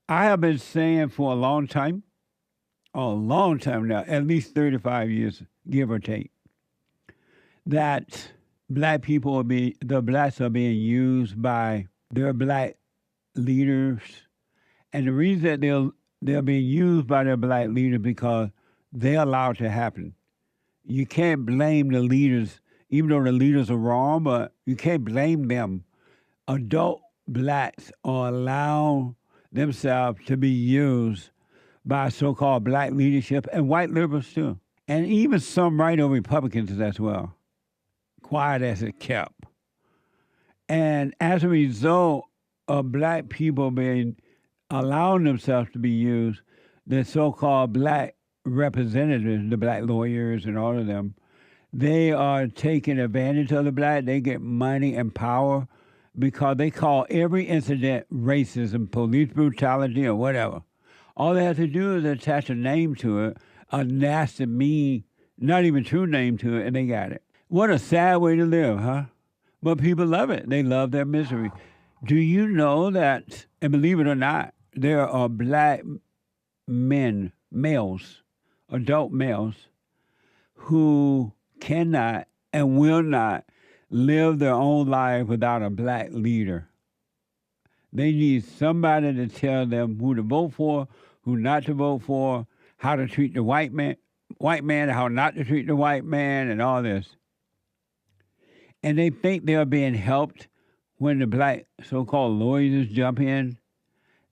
I have been saying for a long time now, at least 35 years, give or take, that the blacks are being used by their black leaders. And the reason that they're being used by their black leaders because they allow it to happen. You can't blame the leaders, even though the leaders are wrong, but you can't blame them. Adult blacks are allowing themselves to be used by so-called black leadership and white liberals too. And even some right-wing Republicans as well. Quiet as it kept. And as a result of black people being allowing themselves to be used, the so-called black representatives, the black lawyers and all of them, they are taking advantage of the black. They get money and power because they call every incident racism, police brutality, or whatever. All they have to do is attach a name to it, a nasty, mean, not even true name to it, and they got it. What a sad way to live, huh? But people love it. They love their misery. Do you know that, and believe it or not, there are black men, males, adult males, who cannot and will not live their own life without a black leader. They need somebody to tell them who to vote for, who not to vote for, how to treat the white man, how not to treat the white man, and all this. And they think they're being helped when the black so-called lawyers jump in.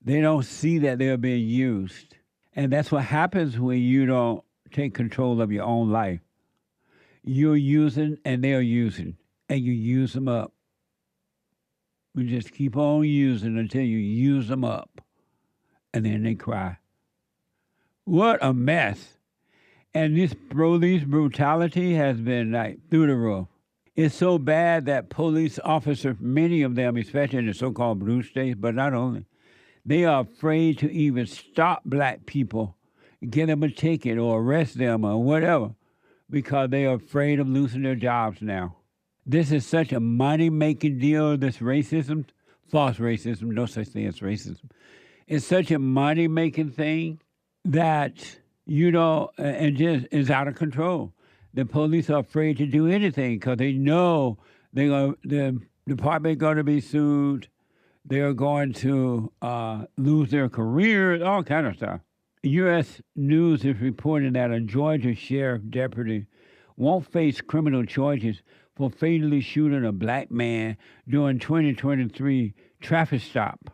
They don't see that they're being used. And that's what happens when you don't take control of your own life. You're using and they're using, and you use them up. You just keep on using until you use them up, and then they cry. What a mess. And this police brutality has been like through the roof. It's so bad that police officers, many of them, especially in the so-called blue states, but not only, they are afraid to even stop black people, get them a ticket or arrest them or whatever, because they are afraid of losing their jobs now. This is such a money-making deal, this racism, false racism, no such thing as racism. It's such a money-making thing that, and just is out of control. The police are afraid to do anything because they know the department is going to be sued. They're going to lose their careers, all kind of stuff. U.S. News is reporting that a Georgia sheriff deputy won't face criminal charges for fatally shooting a black man during 2023 traffic stop,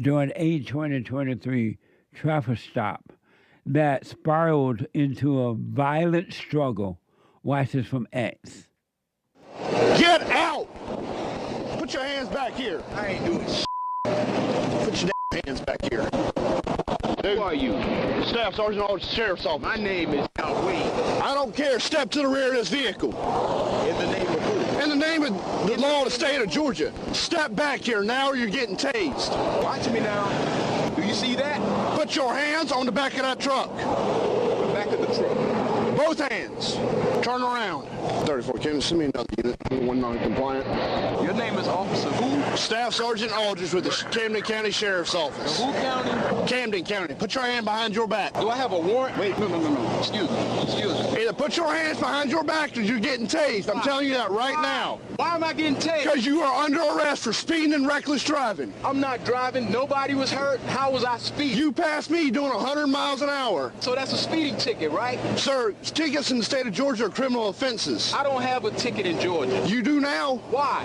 during a 2023 traffic stop that spiraled into a violent struggle. Watch this from X. Get out! Put your hands back here. I ain't doing shit. Put your hands back here. Who are you? Staff Sergeant of the Sheriff's Office. My name is Al Wade. I don't care. Step to the rear of this vehicle. In the name of who? In the name of the law of the state of Georgia. Step back here now or you're getting tased. Watch me now. Do you see that? Put your hands on the back of that truck. The back of the truck. Both hands. Turn around. 34, can you send me another unit? One non-compliant. Your name is Officer who? Staff Sergeant Aldridge with the Camden County Sheriff's Office. Who county? Camden County. Put your hand behind your back. Do I have a warrant? Wait, no. Excuse me. Either put your hands behind your back or you're getting tased. I'm telling you that right now. Why am I getting tased? Because you are under arrest for speeding and reckless driving. I'm not driving. Nobody was hurt. How was I speeding? You passed me doing 100 miles an hour. So that's a speeding ticket, right? Sir, tickets in the state of Georgia are criminal offenses. I don't have a ticket in Georgia. You do now? Why?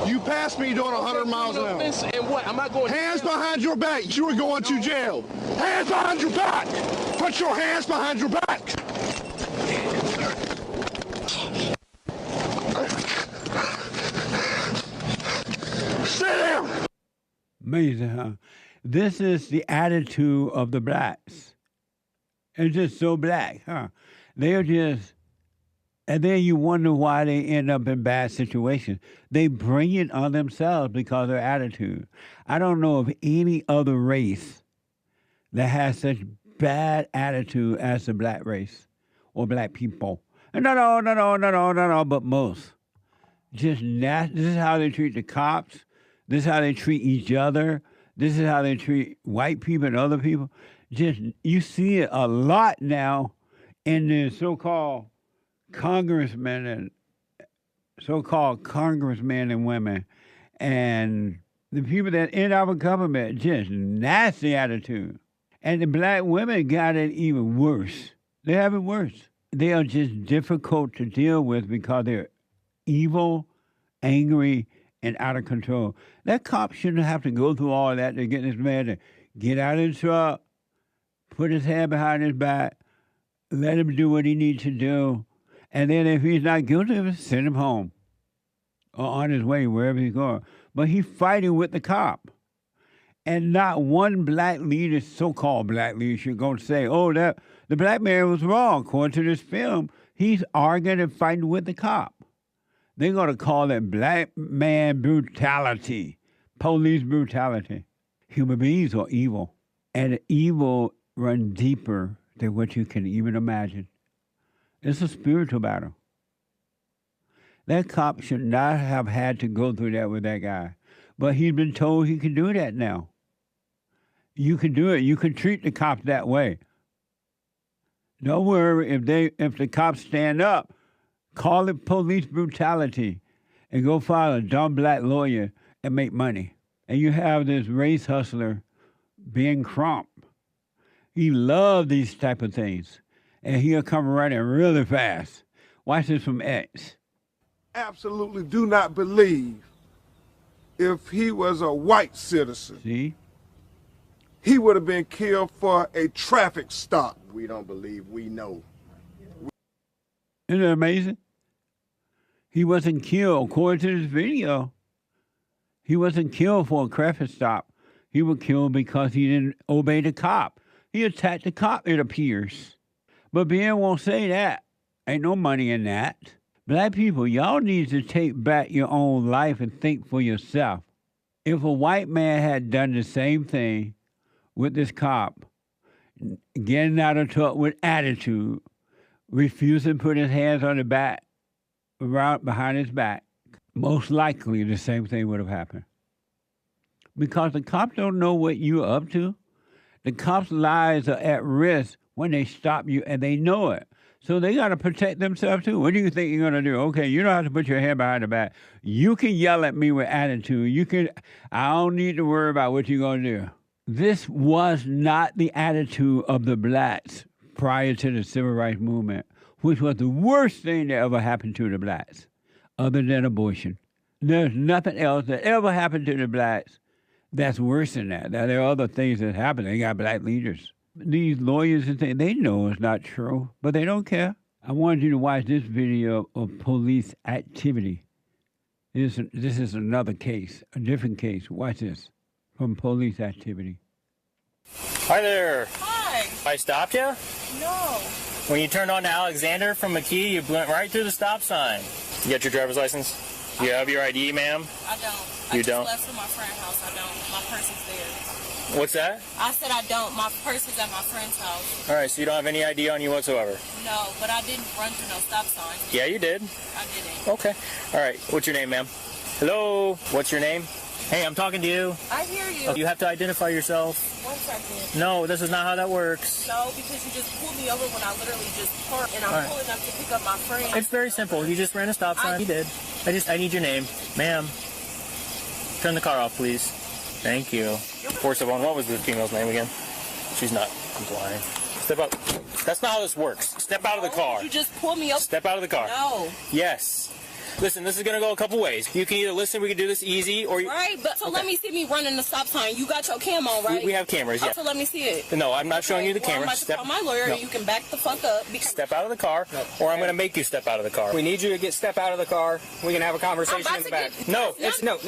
You passed me doing 100 miles an hour. And what? Am I going Hands behind your back. You are going to jail. Hands behind your back. Put your hands behind your back. Sit down. Amazing, huh? This is the attitude of the blacks. It's just so black, huh? They're just, and then you wonder why they end up in bad situations. They bring it on themselves because of their attitude. I don't know of any other race that has such bad attitude as the black race or black people. And not all, but most. Just this is how they treat the cops. This is how they treat each other. This is how they treat white people and other people. Just you see it a lot now in the so-called congressmen and women and the people that in our government. Just nasty attitude. And the black women got it even worse. They have it worse. They are just difficult to deal with because they're evil, angry, and out of control. That cop shouldn't have to go through all that to get this man to get out of the truck, put his hand behind his back, let him do what he needs to do, and then if he's not guilty of it, send him home or on his way, wherever he's going. But he's fighting with the cop. And not one black leader, so-called black leadership, going to say, oh, that the black man was wrong. According to this film, he's arguing and fighting with the cop. They're going to call it black man brutality, police brutality. Human beings are evil, and evil runs deeper than what you can even imagine. It's a spiritual battle. That cop should not have had to go through that with that guy, but he's been told he can do that now. You can do it. You can treat the cops that way. Don't worry if the cops stand up. Call it police brutality and go file a dumb black lawyer and make money. And you have this race hustler, Ben Crump. He loves these type of things. And he'll come running really fast. Watch this from X. Absolutely do not believe if he was a white citizen, See? he would have been killed for a traffic stop. We don't believe, we know. Isn't it amazing? He wasn't killed, according to this video. He wasn't killed for a traffic stop. He was killed because he didn't obey the cop. He attacked the cop, it appears. But Ben won't say that. Ain't no money in that. Black people, y'all need to take back your own life and think for yourself. If a white man had done the same thing with this cop, getting out of truck with attitude, refusing to put his hands on the back, around behind his back, most likely the same thing would have happened. Because the cops don't know what you're up to. The cops' lives are at risk when they stop you, and they know it. So they got to protect themselves, too. What do you think you're going to do? Okay, you don't have to put your hand behind the back. You can yell at me with attitude. I don't need to worry about what you're going to do. This was not the attitude of the blacks prior to the civil rights movement, which was the worst thing that ever happened to the blacks, other than abortion. There's nothing else that ever happened to the blacks that's worse than that. Now, there are other things that happen. They got black leaders. These lawyers and things, they know it's not true, but they don't care. I wanted you to watch this video of police activity. This is another case, a different case. Watch this from police activity. Hi there. Hi. I stopped you? No. When you turned on to Alexander from McKee, you went right through the stop sign. You got your driver's license? You have your ID, ma'am? I don't. You I don't? just left from my friend's house. I don't. My purse is there. What's that? I said I don't. My purse is at my friend's house. All right, so you don't have any ID on you whatsoever? No, but I didn't run through no stop sign. Yeah, you did. I didn't. Okay. All right. What's your name, ma'am? Hello? What's your name? Hey, I'm talking to you. I hear you. You have to identify yourself. 1 second. No, this is not how that works. No, because you just pulled me over when I literally just parked, and I'm All right. pulling up to pick up my friend. It's very simple. You just ran a stop sign. You did. I need your name. Ma'am, turn the car off, please. Thank you. 471, what was the female's name again? She's not complying. Step up. That's not how this works. Step out of the car. You just pulled me up. Step out of the car. No. Yes. Listen, this is going to go a couple ways. You can either listen, we can do this easy, or you... Right, but so let me see me running the stop sign. You got your cam on, right? We have cameras, yeah. So let me see it. No, I'm not showing you the Well, camera. I'm about to call my lawyer, and you can back the fuck up. Step out of the car, or I'm going to make you step out of the car. We need you to step out of the car. We can have a conversation in the back. No, That's not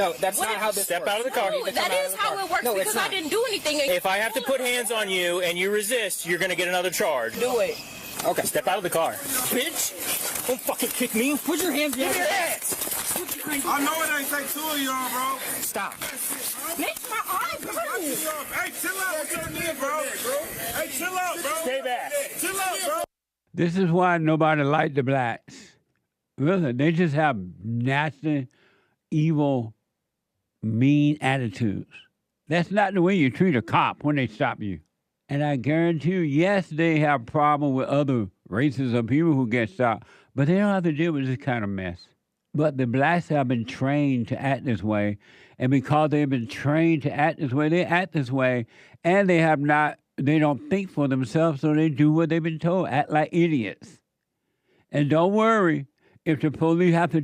how this Step works. out of the car. No, that is how it works No, it's because I not. didn't do anything. If I have to put hands on you and you resist, you're going to get another charge. Do it. Okay. Step out of the car. Bitch! Don't fucking kick me. Put your hands behind your head. I know it ain't take two of y'all, bro. Stop. Make my eyes burn. Hey, chill out with your knee, bro. Hey, chill out, bro. Stay back. Chill out, bro. This is why nobody liked the blacks. Really, they just have nasty, evil, mean attitudes. That's not the way you treat a cop when they stop you. And I guarantee you, yes, they have problem with other races of people who get stopped, but they don't have to deal with this kind of mess. But the blacks have been trained to act this way, and because they've been trained to act this way, they act this way, and they don't think for themselves, so they do what they've been told, act like idiots. And don't worry, if the police have to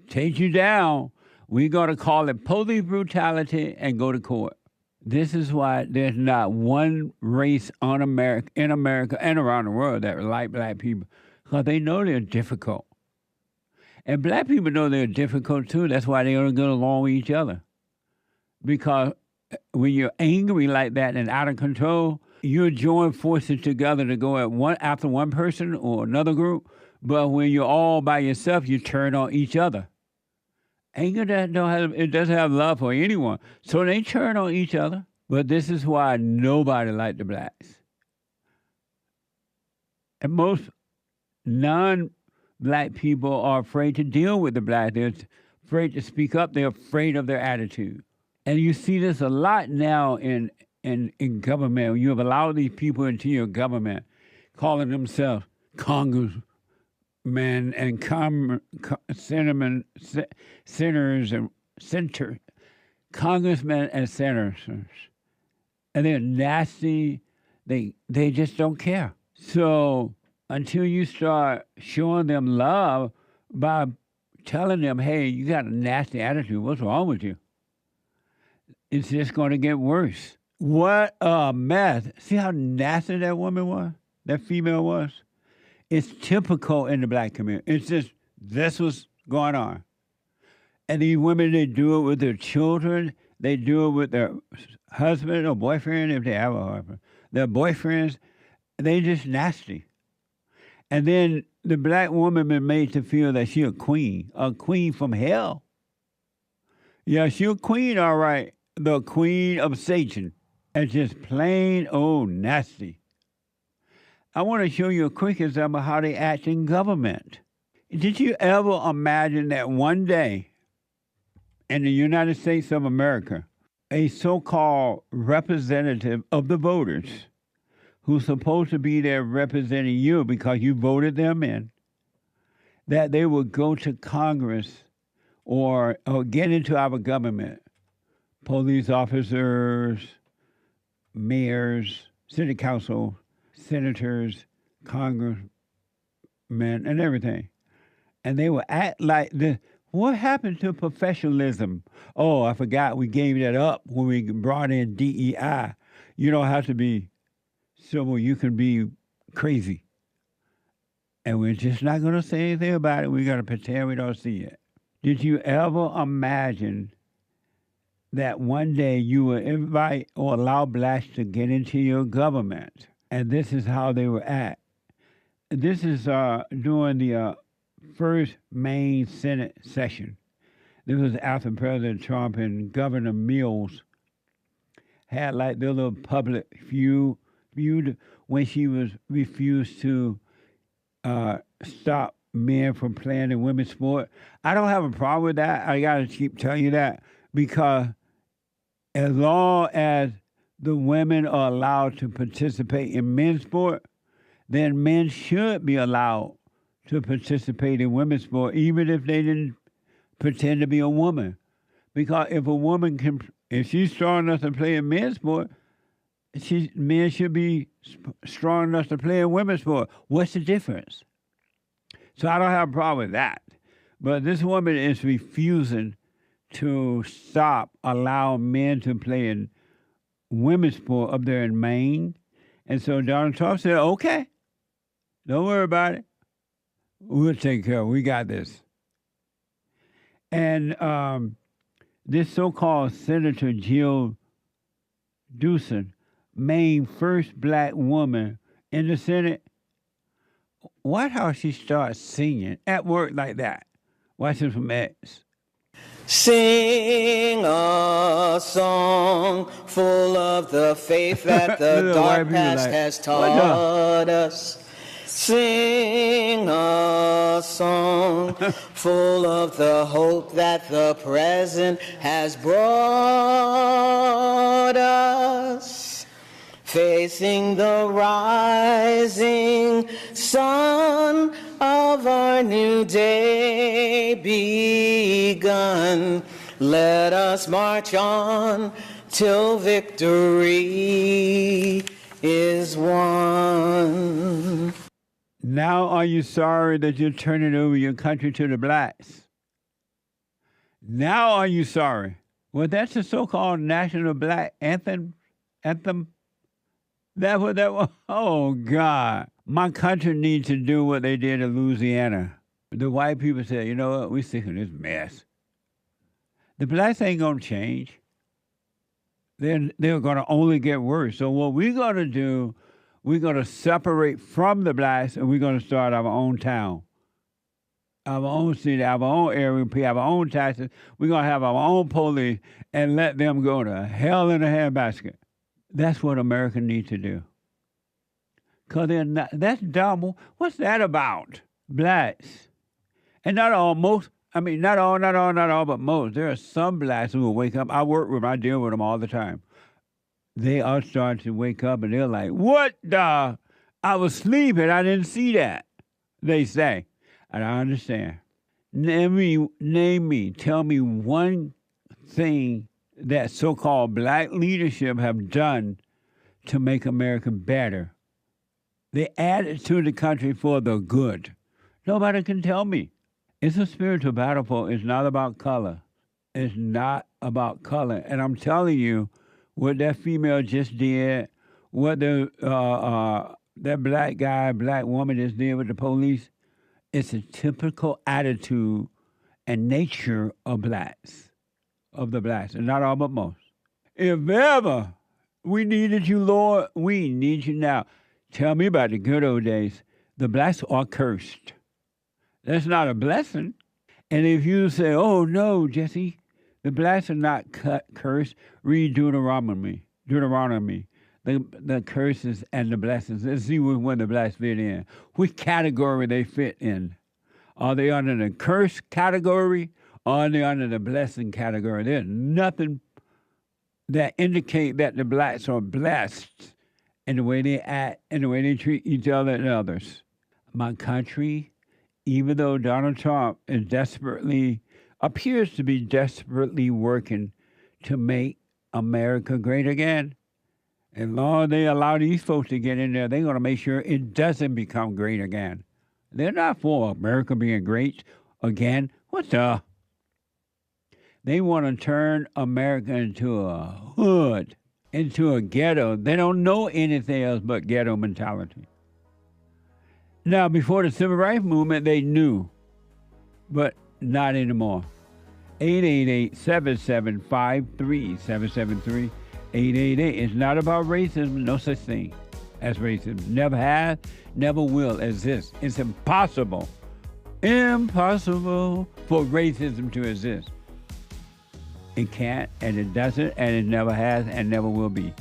take you down, we're going to call it police brutality and go to court. This is why there's not one race in America and around the world that like black people, because they know they're difficult. And black people know they're difficult too. That's why they don't get along with each other. Because when you're angry like that and out of control, you join forces together to go after one person or another group. But when you're all by yourself, you turn on each other. Anger doesn't have love for anyone. So they turn on each other. But this is why nobody liked the blacks. And most non-black people are afraid to deal with the blacks. They're afraid to speak up. They're afraid of their attitude. And you see this a lot now in government. You have allowed these people into your government, calling themselves congressmen and senators and congressmen and senators. And they're nasty. They just don't care. So until you start showing them love by telling them, hey, you got a nasty attitude, what's wrong with you? It's just going to get worse. What a mess. See how nasty that woman was? That female was? It's typical in the black community. It's just, that's what's going on. And these women, they do it with their children. They do it with their husband or boyfriend, if they have a husband. Their boyfriends, they just nasty. And then the black woman been made to feel that she a queen from hell. Yeah, she a queen, all right. The queen of Satan. And just plain old nasty. I want to show you a quick example of how they act in government. Did you ever imagine that one day in the United States of America, a so-called representative of the voters who's supposed to be there representing you because you voted them in, that they would go to Congress or get into our government, police officers, mayors, city council, senators, congressmen, and everything. And they will act like this. What happened to professionalism? Oh, I forgot we gave that up when we brought in DEI. You don't have to be civil, you can be crazy. And we're just not going to say anything about it. We're going to pretend we don't see it. Did you ever imagine that one day you will invite or allow blacks to get into your government? And this is how they will act. This is during the first main Senate session. This was after President Trump and Governor Mills had like their little public feud when she was refused to stop men from playing in women's sport. I don't have a problem with that. I got to keep telling you that because as long as the women are allowed to participate in men's sport, then men should be allowed to participate in women's sport, even if they didn't pretend to be a woman. Because if a woman if she's strong enough to play in men's sport, men should be strong enough to play in women's sport. What's the difference? So I don't have a problem with that. But this woman is refusing to allow men to play in women's sport up there in Maine. And so Donald Trump said, okay, don't worry about it. We'll take care of it. We got this. And this so-called Senator Jill Dewson, Maine's first black woman in the Senate, watch how she starts singing at work like that. Watch this from X. Sing a song full of the faith that the dark past has taught us. sing a song full of the hope that the present has brought us, facing the rising sun of our new day begun. Let us march on till victory is won. Now are you sorry that you're turning over your country to the blacks? Now are you sorry? Well, that's the so-called national black anthem. That what that was? Oh, God. My country needs to do what they did in Louisiana. The white people said, you know what, we're sick of this mess. The blacks ain't going to change. They're going to only get worse. So what we're going to do, we're going to separate from the blacks, and we're going to start our own town, our own city, our own area, pay our own taxes. We're going to have our own police and let them go to hell in a handbasket. That's what America needs to do. Because that's dumb. What's that about? Blacks. And not all, most, I mean, not all, but most. There are some blacks who will wake up. I deal with them all the time. They are starting to wake up and they're like, what the? I was sleeping. I didn't see that, they say. And I understand. Tell me one thing that so-called black leadership have done to make America better. They added to the country for the good. Nobody can tell me. It's a spiritual battlefield. It's not about color. It's not about color. And I'm telling you, what that female just did, what that black woman just did with the police, it's a typical attitude and nature of the blacks, and not all but most. If ever we needed you, Lord, we need you now. Tell me about the good old days. The blacks are cursed. That's not a blessing. And if you say, oh, no, Jesse, the blacks are not cursed, read Deuteronomy. The curses and the blessings. Let's see which one the blacks fit in. Which category they fit in. Are they under the curse category or are they under the blessing category? There's nothing that indicate that the blacks are blessed in the way they act, in the way they treat each other and others. My country, even though Donald Trump appears to be desperately working to make America great again, as long as they allow these folks to get in there, they're going to make sure it doesn't become great again. They're not for America being great again. What the? They want to turn America into a hood, into a ghetto. They don't know anything else but ghetto mentality. Now, before the Civil Rights Movement, they knew, but not anymore. 888-775-3773. 888. It's not about racism. No such thing as racism. Never has, never will exist. It's impossible for racism to exist. It can't, and it doesn't, and it never has, and never will be.